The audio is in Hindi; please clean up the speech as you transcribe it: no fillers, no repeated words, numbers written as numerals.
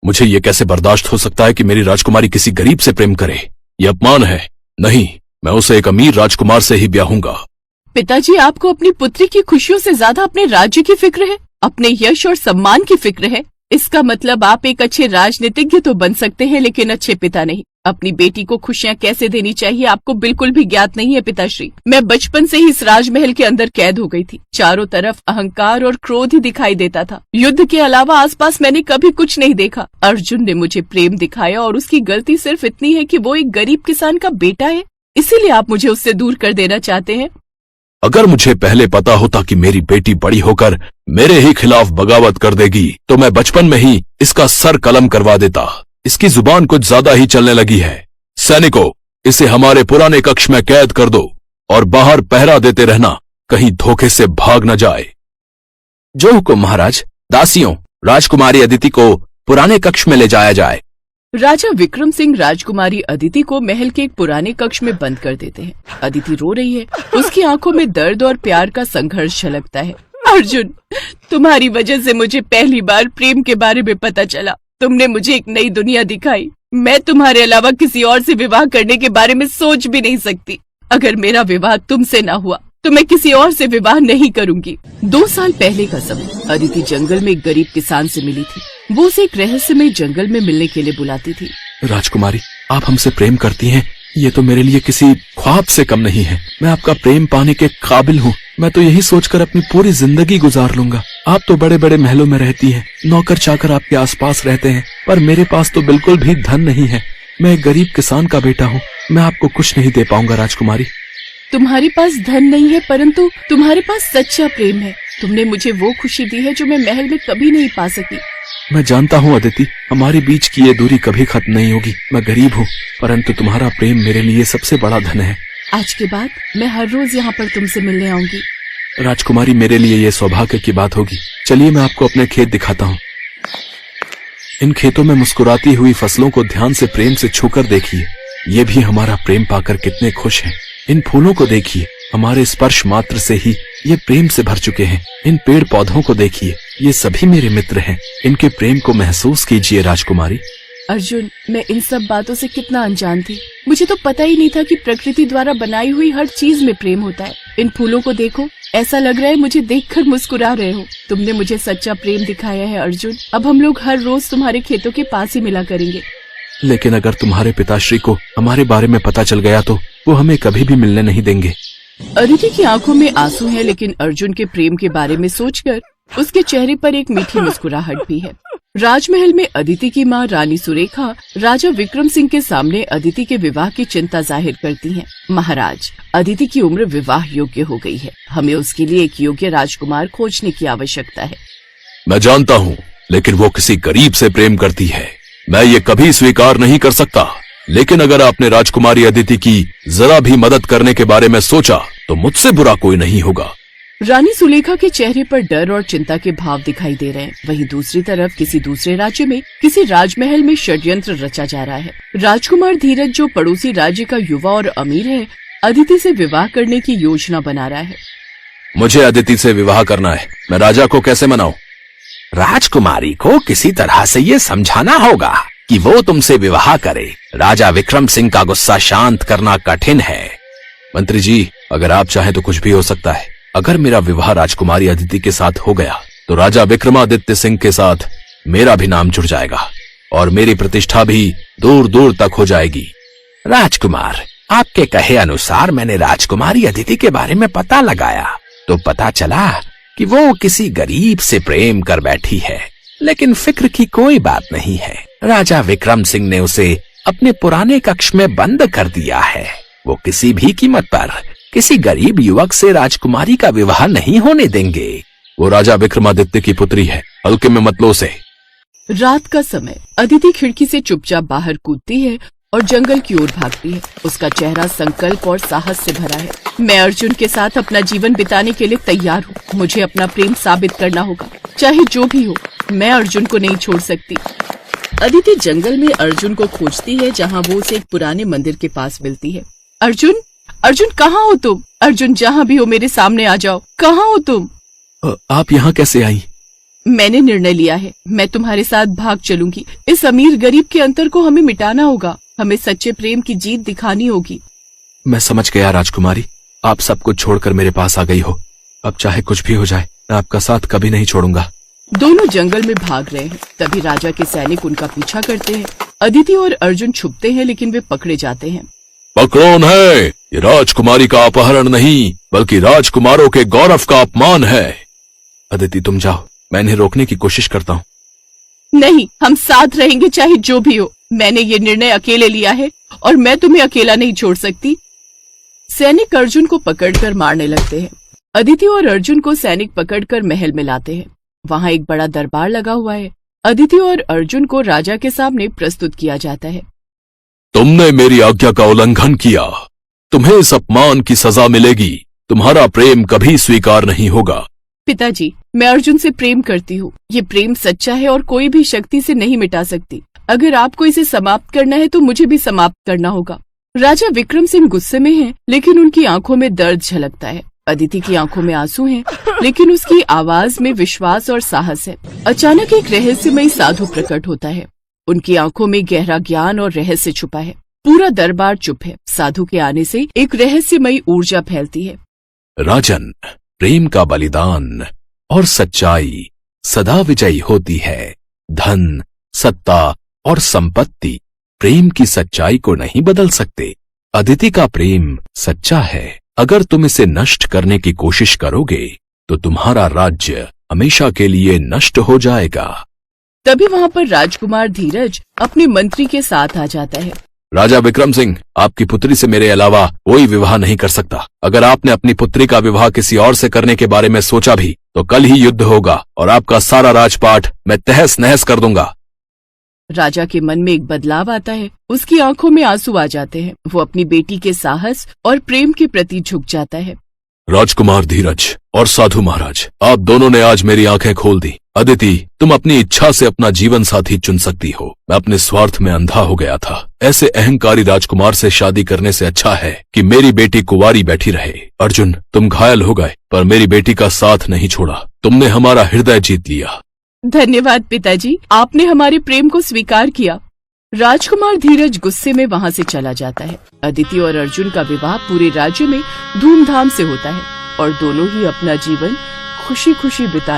मुझे ये कैसे बर्दाश्त हो सकता है कि मेरी राजकुमारी किसी गरीब से प्रेम करे? ये अपमान है। नहीं, मैं उसे एक अमीर राजकुमार से ही ब्याहूंगा। पिताजी, आपको अपनी पुत्री की खुशियों से ज्यादा अपने राज्य की फिक्र है, अपने यश और सम्मान की फिक्र है। इसका मतलब आप एक अच्छे राजनीतिज्ञ तो बन सकते हैं, लेकिन अच्छे पिता नहीं। अपनी बेटी को खुशियाँ कैसे देनी चाहिए आपको बिल्कुल भी ज्ञात नहीं है पिताश्री। मैं बचपन से ही इस राजमहल के अंदर कैद हो गई थी। चारों तरफ अहंकार और क्रोध ही दिखाई देता था। युद्ध के अलावा आसपास मैंने कभी कुछ नहीं देखा। अर्जुन ने मुझे प्रेम दिखाया और उसकी गलती सिर्फ इतनी है कि वो एक गरीब किसान का बेटा है, इसीलिए आप मुझे उससे दूर कर देना चाहते हैं। अगर मुझे पहले पता होता कि मेरी बेटी बड़ी होकर मेरे ही खिलाफ बगावत कर देगी तो मैं बचपन में ही इसका सर कलम करवा देता। इसकी जुबान कुछ ज्यादा ही चलने लगी है। सैनिकों, इसे हमारे पुराने कक्ष में कैद कर दो और बाहर पहरा देते रहना, कहीं धोखे से भाग न जाए। जो हुकुम महाराज। दासियों, राजकुमारी अदिति को पुराने कक्ष में ले जाया जाए। राजा विक्रम सिंह राजकुमारी अदिति को महल के एक पुराने कक्ष में बंद कर देते हैं। अदिति रो रही है। उसकी आंखों में दर्द और प्यार का संघर्ष झलकता है। अर्जुन, तुम्हारी वजह से मुझे पहली बार प्रेम के बारे में पता चला। तुमने मुझे एक नई दुनिया दिखाई। मैं तुम्हारे अलावा किसी और से विवाह करने के बारे में सोच भी नहीं सकती। अगर मेरा विवाह तुमसे ना हुआ तो मैं किसी और से विवाह नहीं करूंगी। 2 साल पहले का समय, अदिति जंगल में एक गरीब किसान से मिली थी। वो उसे एक रहस्यमय जंगल में मिलने के लिए बुलाती थी। राजकुमारी, आप हमसे प्रेम करती हैं, ये तो मेरे लिए किसी ख्वाब से कम नहीं है। मैं आपका प्रेम पाने के काबिल हूँ। मैं तो यही सोचकर अपनी पूरी जिंदगी गुजार लूंगा। आप तो बड़े बड़े महलों में रहती हैं, नौकर चाकर आपके आसपास रहते हैं, पर मेरे पास तो बिल्कुल भी धन नहीं है। मैं एक गरीब किसान का बेटा हूँ। मैं आपको कुछ नहीं दे पाऊंगा राजकुमारी। तुम्हारे पास धन नहीं है, परंतु तुम्हारे पास सच्चा प्रेम है। तुमने मुझे वो खुशी दी है जो मैं महल में कभी नहीं पा सकी। मैं जानता हूँ अदिति, हमारे बीच की ये दूरी कभी खत्म नहीं होगी। मैं गरीब हूँ, परंतु तुम्हारा प्रेम मेरे लिए सबसे बड़ा धन है। आज के बाद मैं हर रोज यहाँ पर तुमसे मिलने आऊंगी। राजकुमारी, मेरे लिए ये सौभाग्य की बात होगी। चलिए मैं आपको अपने खेत दिखाता हूँ। इन खेतों में मुस्कुराती हुई फसलों को ध्यान से प्रेम से छूकर देखिए। ये भी हमारा प्रेम पाकर कितने खुश हैं। इन फूलों को देखिए, हमारे स्पर्श मात्र से ही ये प्रेम से भर चुके हैं। इन पेड़ पौधों को देखिए, ये सभी मेरे मित्र हैं। इनके प्रेम को महसूस कीजिए राजकुमारी। अर्जुन, मैं इन सब बातों से कितना अनजान थी। मुझे तो पता ही नहीं था कि प्रकृति द्वारा बनाई हुई हर चीज में प्रेम होता है। इन फूलों को देखो, ऐसा लग रहा है मुझे देखकर मुस्कुरा रहे हो। तुमने मुझे सच्चा प्रेम दिखाया है अर्जुन। अब हम लोग हर रोज तुम्हारे खेतों के पास ही मिला करेंगे। लेकिन अगर तुम्हारे पिताश्री को हमारे बारे में पता चल गया तो वो हमें कभी भी मिलने नहीं देंगे। अदिति की आंखों में आंसू है, लेकिन अर्जुन के प्रेम के बारे में सोचकर उसके चेहरे पर एक मीठी मुस्कुराहट भी है। राजमहल में अदिति की माँ रानी सुरेखा राजा विक्रम सिंह के सामने अदिति के विवाह की चिंता जाहिर करती हैं। महाराज, अदिति की उम्र विवाह योग्य हो गई है। हमें उसके लिए एक योग्य राजकुमार खोजने की आवश्यकता है। मैं जानता हूँ, लेकिन वो किसी गरीब से प्रेम करती है। मैं ये कभी स्वीकार नहीं कर सकता। लेकिन अगर आपने राजकुमारी अदिति की जरा भी मदद करने के बारे में सोचा तो मुझसे बुरा कोई नहीं होगा। रानी सुलेखा के चेहरे पर डर और चिंता के भाव दिखाई दे रहे हैं। वहीं दूसरी तरफ किसी दूसरे राज्य में किसी राजमहल में षड्यंत्र रचा जा रहा है। राजकुमार धीरज, जो पड़ोसी राज्य का युवा और अमीर है, अदिति से विवाह करने की योजना बना रहा है। मुझे अदिति से विवाह करना है। मैं राजा को कैसे मनाऊं? राजकुमारी को किसी तरह से ये समझाना होगा कि वो तुमसे विवाह करे। राजा विक्रम सिंह का गुस्सा शांत करना कठिन है। मंत्री जी, अगर आप चाहें तो कुछ भी हो सकता है। अगर मेरा विवाह राजकुमारी अदिति के साथ हो गया तो राजा विक्रमादित्य सिंह के साथ मेरा भी नाम जुड़ जाएगा और मेरी प्रतिष्ठा भी दूर दूर तक हो जाएगी। राजकुमार, आपके कहे अनुसार मैंने राजकुमारी अदिति के बारे में पता लगाया तो पता चला कि वो किसी गरीब से प्रेम कर बैठी है। लेकिन फिक्र की कोई बात नहीं है। राजा विक्रम सिंह ने उसे अपने पुराने कक्ष में बंद कर दिया है। वो किसी भी कीमत पर किसी गरीब युवक से राजकुमारी का विवाह नहीं होने देंगे। वो राजा विक्रमादित्य की पुत्री है, हल्के में मत लो उसे। रात का समय, अदिति खिड़की से चुपचाप बाहर कूदती है और जंगल की ओर भागती है। उसका चेहरा संकल्प और साहस से भरा है। मैं अर्जुन के साथ अपना जीवन बिताने के लिए तैयार हूँ। मुझे अपना प्रेम साबित करना होगा, चाहे जो भी हो। मैं अर्जुन को नहीं छोड़ सकती। अदिति जंगल में अर्जुन को खोजती है, जहाँ वो उसे एक पुराने मंदिर के पास मिलती है। अर्जुन, अर्जुन कहाँ हो तुम? अर्जुन, जहाँ भी हो मेरे सामने आ जाओ। कहाँ हो तुम? आप यहाँ कैसे आई? मैंने निर्णय लिया है, मैं तुम्हारे साथ भाग चलूंगी। इस अमीर गरीब के अंतर को हमें मिटाना होगा। हमें सच्चे प्रेम की जीत दिखानी होगी। मैं समझ गया राजकुमारी, आप सब कुछ छोड़कर मेरे पास आ गई हो। अब चाहे कुछ भी हो जाए, मैं आपका साथ कभी नहीं छोड़ूंगा। दोनों जंगल में भाग रहे हैं। तभी राजा के सैनिक उनका पीछा करते हैं। अदिति और अर्जुन छुपते हैं, लेकिन वे पकड़े जाते हैं। कौन है? ये राजकुमारी का अपहरण नहीं, बल्कि राजकुमारों के गौरव का अपमान है। अदिति तुम जाओ, मैं इन्हें रोकने की कोशिश करता हूँ। नहीं, हम साथ रहेंगे चाहे जो भी हो। मैंने ये निर्णय अकेले लिया है और मैं तुम्हें अकेला नहीं छोड़ सकती। सैनिक अर्जुन को पकड़कर मारने लगते हैं। अदिति और अर्जुन को सैनिक पकड़कर महल में लाते हैं। वहाँ एक बड़ा दरबार लगा हुआ है। अदिति और अर्जुन को राजा के सामने प्रस्तुत किया जाता है। तुमने मेरी आज्ञा का उल्लंघन किया, तुम्हें इस अपमान की सजा मिलेगी। तुम्हारा प्रेम कभी स्वीकार नहीं होगा। पिताजी, मैं अर्जुन से प्रेम करती हूँ। ये प्रेम सच्चा है और कोई भी शक्ति से नहीं मिटा सकती। अगर आपको इसे समाप्त करना है तो मुझे भी समाप्त करना होगा। राजा विक्रम सिंह गुस्से में हैं, लेकिन उनकी आंखों में दर्द झलकता है। अदिति की आंखों में आंसू हैं, लेकिन उसकी आवाज में विश्वास और साहस है। अचानक एक रहस्यमयी साधु प्रकट होता है। उनकी आंखों में गहरा ज्ञान और रहस्य छुपा है। पूरा दरबार चुप है। साधु के आने से एक रहस्यमयी ऊर्जा फैलती है। राजन, प्रेम का बलिदान और सच्चाई सदा विजयी होती है। धन, सत्ता और संपत्ति प्रेम की सच्चाई को नहीं बदल सकते। अदिति का प्रेम सच्चा है। अगर तुम इसे नष्ट करने की कोशिश करोगे तो तुम्हारा राज्य हमेशा के लिए नष्ट हो जाएगा। तभी वहाँ पर राजकुमार धीरज अपने मंत्री के साथ आ जाता है। राजा विक्रम सिंह, आपकी पुत्री से मेरे अलावा कोई विवाह नहीं कर सकता। अगर आपने अपनी पुत्री का विवाह किसी और से करने के बारे में सोचा भी तो कल ही युद्ध होगा और आपका सारा राजपाट मैं तहस नहस कर दूंगा। राजा के मन में एक बदलाव आता है। उसकी आंखों में आंसू आ जाते हैं। वो अपनी बेटी के साहस और प्रेम के प्रति झुक जाता है। राजकुमार धीरज और साधु महाराज, आप दोनों ने आज मेरी आंखें खोल दी। अदिति, तुम अपनी इच्छा से अपना जीवन साथी चुन सकती हो। मैं अपने स्वार्थ में अंधा हो गया था। ऐसे अहंकारी राजकुमार से शादी करने से अच्छा है कि मेरी बेटी कुंवारी बैठी रहे। अर्जुन, तुम घायल हो गए पर मेरी बेटी का साथ नहीं छोड़ा। तुमने हमारा हृदय जीत लिया। धन्यवाद पिताजी, आपने हमारे प्रेम को स्वीकार किया। राजकुमार धीरज गुस्से में वहाँ से चला जाता है। अदिति और अर्जुन का विवाह पूरे राज्य में धूमधाम से होता है और दोनों ही अपना जीवन खुशी खुशी बिता